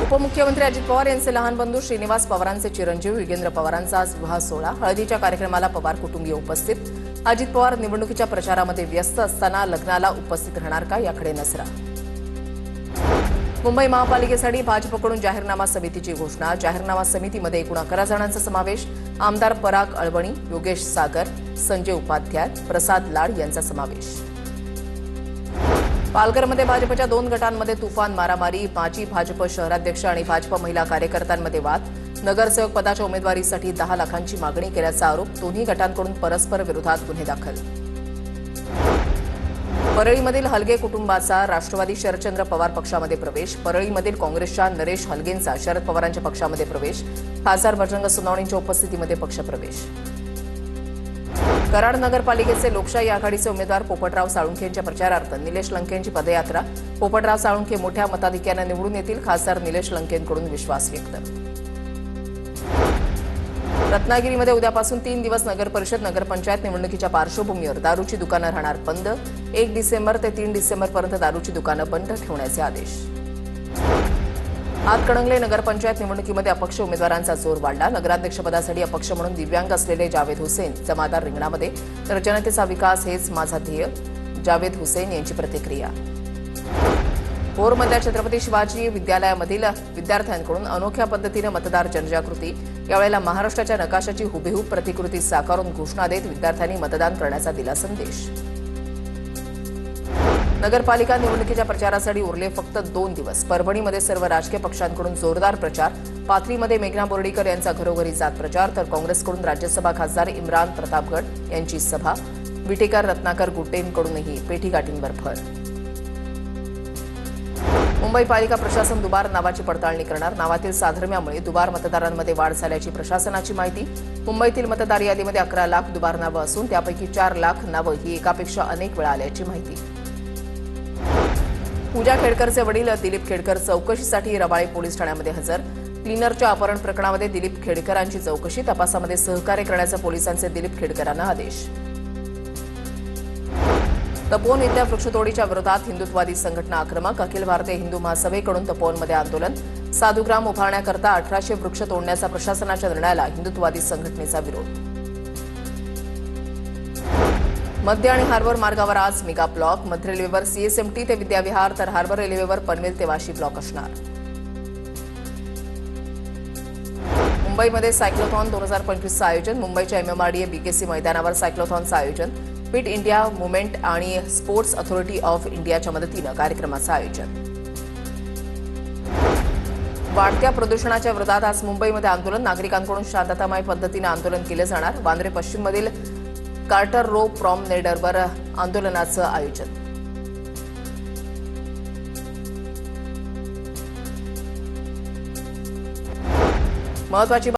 उपमुख्यमंत्री अजित पवार यांचे लहान बंधू श्रीनिवास पवारांचे चिरंजीव युगेंद्र पवारांचा आज विवाह सोहळा। हळदीच्या कार्यक्रमाला पवार कुटुंबीय उपस्थित। अजित पवार निवडणुकीच्या प्रचारामध्ये व्यस्त असताना लग्नाला उपस्थित राहणार का याकडे नजरा। मुंबई महापालिकेसाठी भाजपकडून जाहीरनामा समितीची घोषणा। जाहीरनामा समितीमध्ये एकूण 11 जणांचा समावेश। आमदार पराग अळवणी, योगेश सागर, संजय उपाध्याय, प्रसाद लाड यांचा समावेश। पालघरमध्ये भाजपच्या 2 गटांमध्ये तुफान मारामारी। माजी भाजप शहराध्यक्ष आणि भाजप महिला कार्यकर्त्यांमध्ये वाद। नगरसेवक पदाच्या उमेदवारीसाठी 10 लाखांची मागणी केल्याचा आरोप। दोन्ही गटांकडून परस्पर विरोधात गुन्हे दाखल। परळीमधील हलगे कुटुंबाचा राष्ट्रवादी शरदचंद्र पवार पक्षामध्ये प्रवेश। परळीमधील काँग्रेसच्या नरेश हलगेंचा शरद पवारांच्या पक्षामध्ये प्रवेश। खासदार बजरंग सोनवणेंच्या उपस्थितीमध्ये पक्षप्रवेश। कराड नगरपालिकेचे लोकशाही आघाडीचे उमेदवार पोपटराव साळुंखे यांच्या प्रचारार्थ निलेश लंकेंची पदयात्रा। पोपटराव साळुंखे मोठ्या मताधिक्याने निवडून येतील, खासदार निलेश लंकेंकडून विश्वास व्यक्त। रत्नागिरीमध्ये उद्यापासून 3 दिवस नगरपरिषद नगरपंचायत निवडणुकीच्या पार्श्वभूमीवर दारूची दुकानं राहणार बंद। 1 डिसेंबर ते 3 डिसेंबरपर्यंत दारूची दुकानं बंद ठेवण्याचे आदेश। हातकणंगले नगरपंचायत निवडणुकीमध्ये अपक्ष उमेदवारांचा जोर वाढला। नगराध्यक्षपदासाठी अपक्ष म्हणून दिव्यांग असलेले जावेद हुसेन जमादार रिंगणामध्ये, तर जनतेचा विकास हेच माझा ध्येय, जावेद हुसेन यांची प्रतिक्रिया। भोरमधल्या छत्रपती शिवाजी विद्यालयामधील विद्यार्थ्यांकडून अनोख्या पद्धतीने मतदार जनजागृती। यावेळेला महाराष्ट्राच्या नकाशाची हुबेहूब प्रतिकृती साकारून घोषणा देत विद्यार्थ्यांनी मतदान करण्याचा दिला संदेश। नगरपालिका निवडणुकीच्या प्रचारासाठी उरले फक्त 2 दिवस। परभणीमध्ये सर्व राजकीय पक्षांकडून जोरदार प्रचार। पाथरीमध्ये मेघना बोर्डीकर यांचा घरोघरी जात प्रचार, तर काँग्रेसकडून राज्यसभा खासदार इम्रान प्रतापगड यांची सभा। विटेकर रत्नाकर गुट्टेंकडूनही पेठीगाठींवर भर। मुंबई पालिका प्रशासन दुबार नावाची पडताळणी करणार। नावातील साधर्म्यामुळे दुबार मतदारांमध्ये वाढ झाल्याची प्रशासनाची माहिती। मुंबईतील मतदार यादीमध्ये 11 लाख दुबार नावं असून त्यापैकी 4 लाख नावं ही एकापेक्षा अनेक वेळा आल्याची माहिती। पूजा खेडकरचे वडील दिलीप खेडकर चौकशीसाठी रबाळे पोलीस ठाण्यामध्ये हजर। क्लीनरच्या अपहरण प्रकरणामध्ये दिलीप खेडकरांची चौकशी। तपासामध्ये सहकार्य करण्याचे पोलिसांचे दिलीप खेडकरांना आदेश। तपोवन इथल्या वृक्षतोडीच्या विरोधात हिंदुत्ववादी संघटना आक्रमक। अखिल भारतीय हिंदू महासभेकडून तपोवनमध्ये आंदोलन। साधुग्राम उभारण्याकरता 1800 वृक्ष तोडण्याचा प्रशासनाच्या निर्णयाला हिंदुत्ववादी संघटनेचा विरोध। मध्य आणि हार्बर मार्गावर आज मेगा ब्लॉक। मध्य रेल्वेवर सीएसएमटी ते विद्याविहार, तर हार्बर रेल्वेवर पनवेल ते वाशी ब्लॉक असणार। मुंबईमध्ये सायक्लोथॉन 2025चं आयोजन। मुंबईच्या एमएमआरडीए बीकेसी मैदानावर सायक्लोथॉनचं आयोजन। फिट इंडिया मुव्हमेंट आणि स्पोर्ट्स अथॉरिटी ऑफ इंडियाच्या मदतीनं कार्यक्रमाचं आयोजन। वाढत्या प्रदूषणाच्या विरोधात आज मुंबईमध्ये आंदोलन। नागरिकांकडून शांततामय पद्धतीनं आंदोलन केलं जाणार। वांद्रे पश्चिममधील कार्टर रो प्रॉमनेडरवर आंदोलनाचं आयोजन। महत्वाची